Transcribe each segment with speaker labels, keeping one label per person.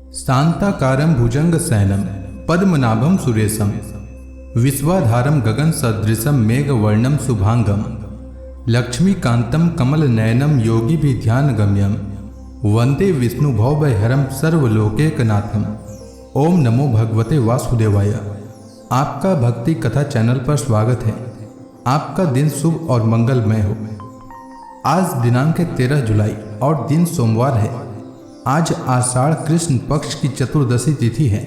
Speaker 1: शांताकारं भुजंगशयनं पद्मनाभं सुरेशं विश्वाधारं गगनसदृशं मेघवर्णं शुभांगं लक्ष्मीकान्तं कमलनयनं योगिभिध्यानगम्यं वन्दे विष्णुभवभयहरं सर्वलोकैकनाथं। ओम नमो भगवते वासुदेवाय। आपका भक्ति कथा चैनल पर स्वागत है। आपका दिन शुभ और मंगलमय हो। आज दिनांक 13 जुलाई और दिन सोमवार है। आज आषाढ़ कृष्ण पक्ष की चतुर्दशी तिथि है।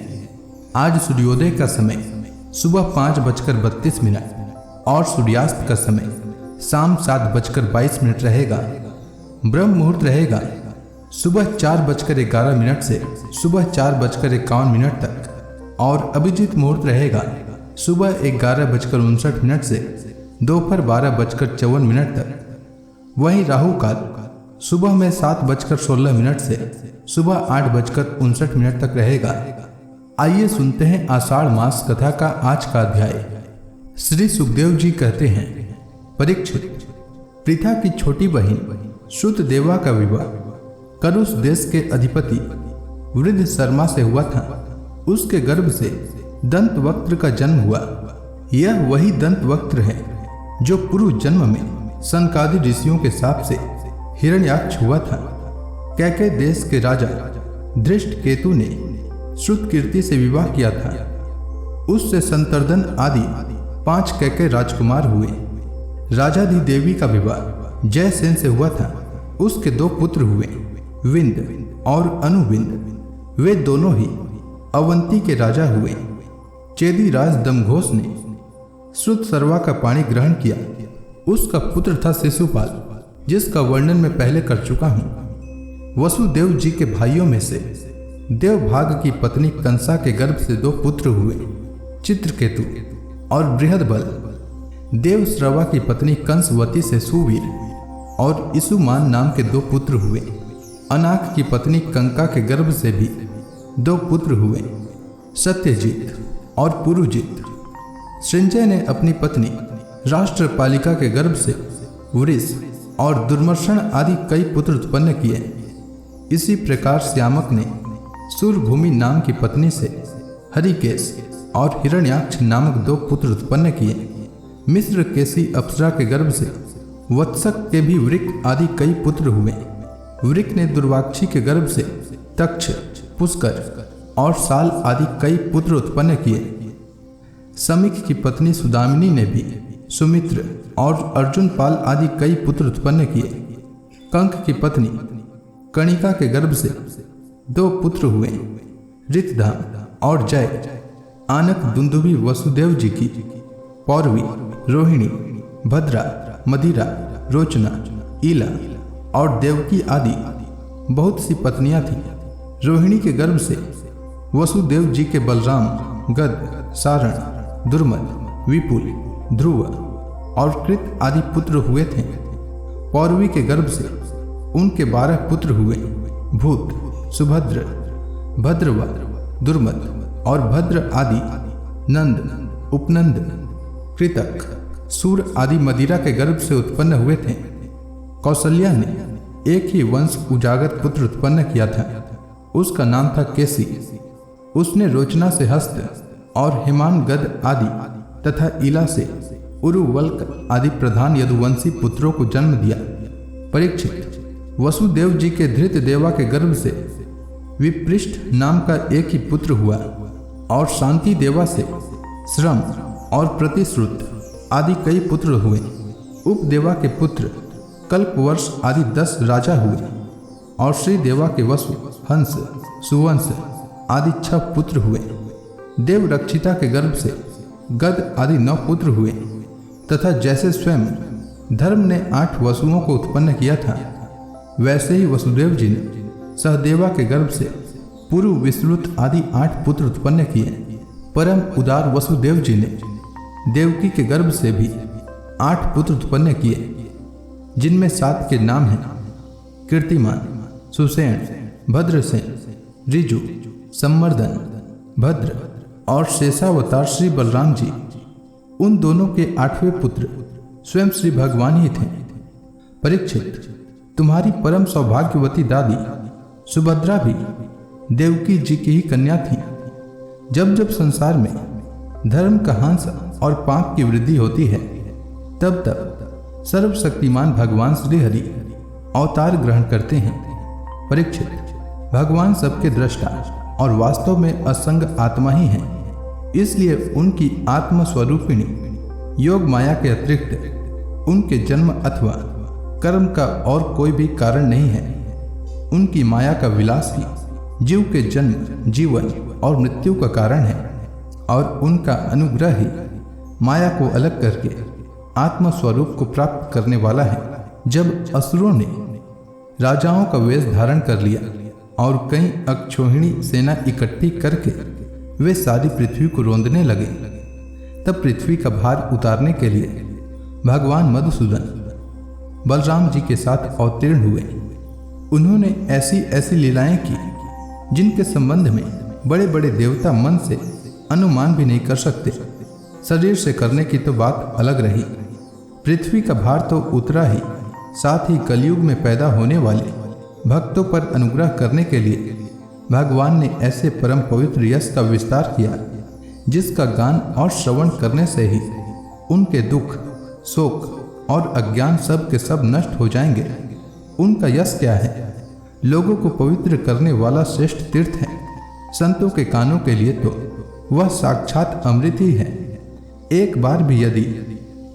Speaker 1: आज सूर्योदय का समय सुबह 5:32 और सूर्यास्त का समय शाम 7:22 रहेगा। ब्रह्म मुहूर्त रहेगा सुबह 4:11 से सुबह 4:51 तक और अभिजीत मुहूर्त रहेगा सुबह 11:59 से दोपहर 12:54 तक। वहीं राहु काल सुबह में 7:16 से सुबह 8:59 तक रहेगा। आइए सुनते हैं आषाढ़ मास कथा का आज का अध्याय। श्री सुखदेव जी कहते हैं, परीक्षित, पृथा की छोटी बहन श्रुत देवा का विवाह करुष देश के अधिपति वृद्ध शर्मा से हुआ था। उसके गर्भ से दंतवक्त्र का जन्म हुआ। यह वही दंतवक्त्र है जो पूर्व जन्म में सनकादि ऋषियों के शाप से हिरण्याक्ष हुआ था। कैकेय देश के राजा धृष्टकेतु ने श्रुतकीर्ति से विवाह किया था। उससे संतर्दन आदि 5 कैकेय राजकुमार हुए। राजाधिदेवी का विवाह जयसेन से हुआ था। उसके 2 पुत्र हुए, विंद और अनुविंद। वे दोनों ही अवंती के राजा हुए। चेदीराज दमघोष ने श्रुत सर्वा का पाणी ग्रहण किया। उसका पुत्र था शिशुपाल, जिसका वर्णन मैं पहले कर चुका हूँ। वसुदेव जी के भाइयों में से देवभाग की पत्नी कंसा के गर्भ से 2 पुत्र हुए, चित्रकेतु और बृहदबल। देवश्रवा की पत्नी कंसवती से सुवीर और इसुमान नाम के 2 पुत्र हुए। अनाक की पत्नी कंका के गर्भ से भी 2 पुत्र हुए, सत्यजीत और पुरुजित। संजय ने अपनी पत्नी राष्ट्रपालिका के गर्भ से वृष और दुर्मर्षण आदि कई पुत्र उत्पन्न किए। इसी प्रकार श्यामक ने सूरभूमि नाम की पत्नी से हरिकेश और हिरण्याक्ष नामक 2 पुत्र उत्पन्न किए। मिस्र केसी अप्सरा के गर्भ से वत्सक के भी वृक आदि कई पुत्र हुए। वृक ने दुर्वाक्षी के गर्भ से तक्ष, पुष्कर और साल आदि कई पुत्र उत्पन्न किए। समीक की पत्नी सुदामिनी ने भी सुमित्र और अर्जुनपाल आदि कई पुत्र उत्पन्न किए। कंक की पत्नी कणिका के गर्भ से 2 पुत्र हुए, ऋतधाम और जय। आनक दुंदुभी वसुदेव जी की पौरवी, रोहिणी, भद्रा, मदिरा, रोचना, ईला और देवकी आदि बहुत सी पत्नियां थीं। रोहिणी के गर्भ से वसुदेव जी के बलराम, गद, सारण, दुर्मद, विपुल, ध्रुव और कृत आदि पुत्र हुए थे। पौरवी के गर्भ से उनके 12 पुत्र हुए, भूत, सुभद्र, भद्रवा, दुर्मद और भद्र आदि, नंद, उपनंद, कृतक, सूर आदि मदिरा के गर्भ से उत्पन्न हुए थे। कौशल्या ने एक ही वंश उजागत पुत्र उत्पन्न किया था। उसका नाम था केसी। उसने रोचना से हस्त और हिमान गद आदि तथा ईला से उरुवल्क आदि प्रधान यदुवंशी पुत्रों को जन्म दिया। परीक्षित, वसुदेव जी के धृत देवा के गर्भ से विपृष्ठ नाम का एक ही पुत्र हुआ और शांति देवा से श्रम और प्रतिश्रुत आदि कई पुत्र हुए। उपदेवा के पुत्र कल्पवर्ष आदि 10 राजा हुए और श्री देवा के वसु, हंस, सुवंश आदि 6 पुत्र हुए। देवरक्षिता के गर्भ से गद आदि 9 पुत्र हुए तथा जैसे स्वयं धर्म ने 8 वसुओं को उत्पन्न किया था, वैसे ही वसुदेव जी ने सहदेवा के गर्भ से पुरु, विश्रुत आदि 8 पुत्र उत्पन्न किए। परम उदार वसुदेव जी ने देवकी के गर्भ से भी 8 पुत्र उत्पन्न किए, जिनमें 7 के नाम हैं कीर्तिमान, सुसेन, भद्रसेन, ऋजु, संवर्धन, भद्र और शेषावतार श्री बलराम जी। उन दोनों के 8वें पुत्र स्वयं श्री भगवान ही थे। परीक्षित, तुम्हारी परम सौभाग्यवती दादी सुभद्रा भी देवकी जी की ही कन्या थीं। जब जब संसार में धर्म का हंस और पाप की वृद्धि होती है, तब तब सर्वशक्तिमान भगवान श्री हरि अवतार ग्रहण करते हैं। परीक्षित, भगवान सबके दृष्टा और वास्तव में असंग आत्मा ही हैं। इसलिए उनकी आत्मस्वरूपिणी योग माया के अतिरिक्त उनके जन्म अथवा कर्म का और कोई भी कारण नहीं है। उनकी माया का विलास ही जीव के जन्म, जीवन और मृत्यु का कारण है और उनका अनुग्रह ही माया को अलग करके आत्मस्वरूप को प्राप्त करने वाला है। जब असुरों ने राजाओं का वेश धारण कर लिया और कई अक्षोहिणी सेना इकट्ठी करके वे सारी पृथ्वी को रोंदने लगे, तब पृथ्वी का भार उतारने के लिए भगवान मधुसूदन बलराम जी के साथ अवतीर्ण हुए। उन्होंने ऐसी ऐसी लीलाएं की जिनके संबंध में बड़े बड़े देवता मन से अनुमान भी नहीं कर सकते। शरीर से करने की तो बात अलग रही, पृथ्वी का भार तो उतरा ही, साथ ही कलयुग में पैदा होने वाले भक्तों पर अनुग्रह करने के लिए भगवान ने ऐसे परम पवित्र यश का विस्तार किया जिसका गान और श्रवण करने से ही उनके दुख, शोक और अज्ञान सब के सब नष्ट हो जाएंगे। उनका यश क्या है? लोगों को पवित्र करने वाला श्रेष्ठ तीर्थ है। संतों के कानों के लिए तो वह साक्षात अमृत ही है। एक बार भी यदि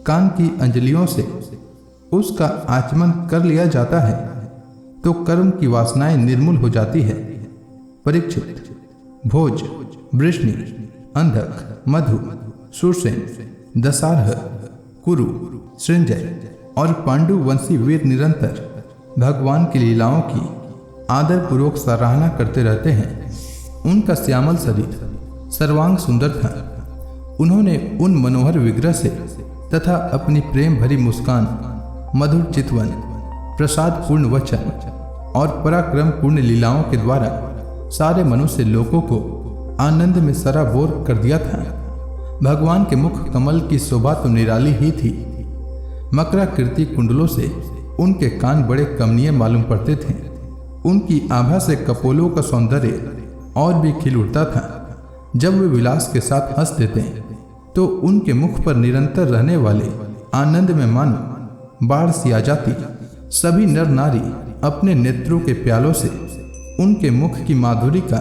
Speaker 1: कान की अंजलियों से उसका आचमन कर लिया जाता है तो कर्म की वासनाएं निर्मूल हो जाती है। परीक्षित, भोज, वृष्णि, अंधक, मधु, सुरसेन, दशारह, कुरु, सृंजय और पांडु वंशी वीर निरंतर भगवान की लीलाओं की आदरपूर्वक सराहना करते रहते हैं। उनका श्यामल शरीर सर्वांग सुंदर था। उन्होंने उन मनोहर विग्रह से तथा अपनी प्रेम भरी मुस्कान, मधुर चितवन, प्रसाद पूर्ण वचन और पराक्रम पूर्ण लीलाओं के द्वारा सारे मनुष्य लोगों को आनंद में सराबोर कर दिया था। भगवान के मुख कमल की शोभा तो निराली ही थी। मकराकृति कुंडलों से उनके कान बड़े कमनीय मालूम पड़ते थे। उनकी आभा से कपोलों का सौंदर्य और भी खिल उठता था। जब वे विलास के साथ हंस देते तो उनके मुख पर निरंतर रहने वाले आनंद में मानो बाढ़ सी आ जाती। सभी नर नारी अपने नेत्रों के प्यालों से उनके मुख की माधुरी का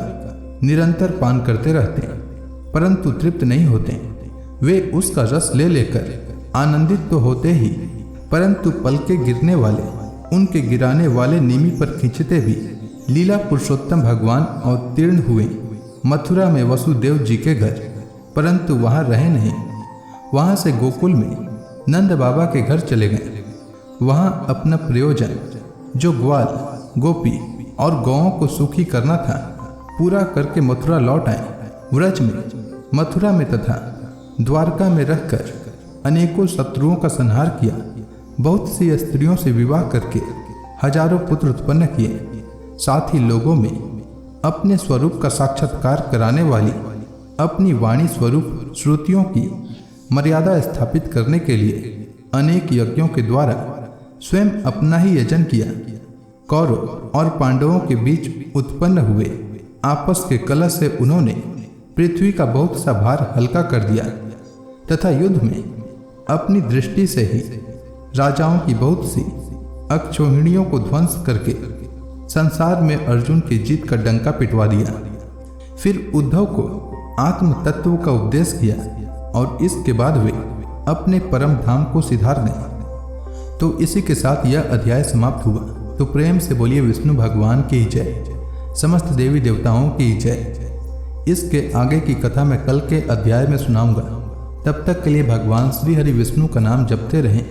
Speaker 1: निरंतर पान करते रहते, परंतु तृप्त नहीं होते। वे उसका रस ले लेकर आनंदित तो होते ही, परंतु पलके गिरने वाले उनके गिराने वाले नीमी पर खींचते भी लीला पुरुषोत्तम भगवान अवतीर्ण हुए मथुरा में वसुदेव जी के घर, परंतु वहां रहे नहीं। वहां से गोकुल में नंद बाबा के घर चले गए। वहां अपना प्रयोजन, जो ग्वाल, गोपी और गौओं को सुखी करना था, पूरा करके मथुरा लौट आए। व्रज में, मथुरा में तथा द्वारका में रहकर अनेकों शत्रुओं का संहार किया। बहुत सी स्त्रियों से विवाह करके हजारों पुत्र उत्पन्न किए। साथ ही लोगों में अपने स्वरूप का साक्षात्कार कराने वाली अपनी वाणी स्वरूप श्रुतियों की मर्यादा स्थापित करने के लिए अनेक यज्ञों के द्वारा स्वयं अपना ही यजन किया। कौरव और पांडवों के बीच उत्पन्न हुए आपस के कलह से उन्होंने पृथ्वी का बहुत सा भार हल्का कर दिया तथा युद्ध में अपनी दृष्टि से ही राजाओं की बहुत सी अक्षोहिणियों को ध्वंस करके संसार में अर्जुन की जीत का डंका पिटवा दिया। फिर उद्धव को आत्म तत्व का उपदेश किया और इसके बाद वे अपने परम धाम को सिधार गए। तो इसी के साथ यह अध्याय समाप्त हुआ। तो प्रेम से बोलिए विष्णु भगवान की जय, समस्त देवी देवताओं की जय। इसके आगे की कथा मैं कल के अध्याय में सुनाऊंगा। तब तक के लिए भगवान श्री हरि विष्णु का नाम जपते रहें।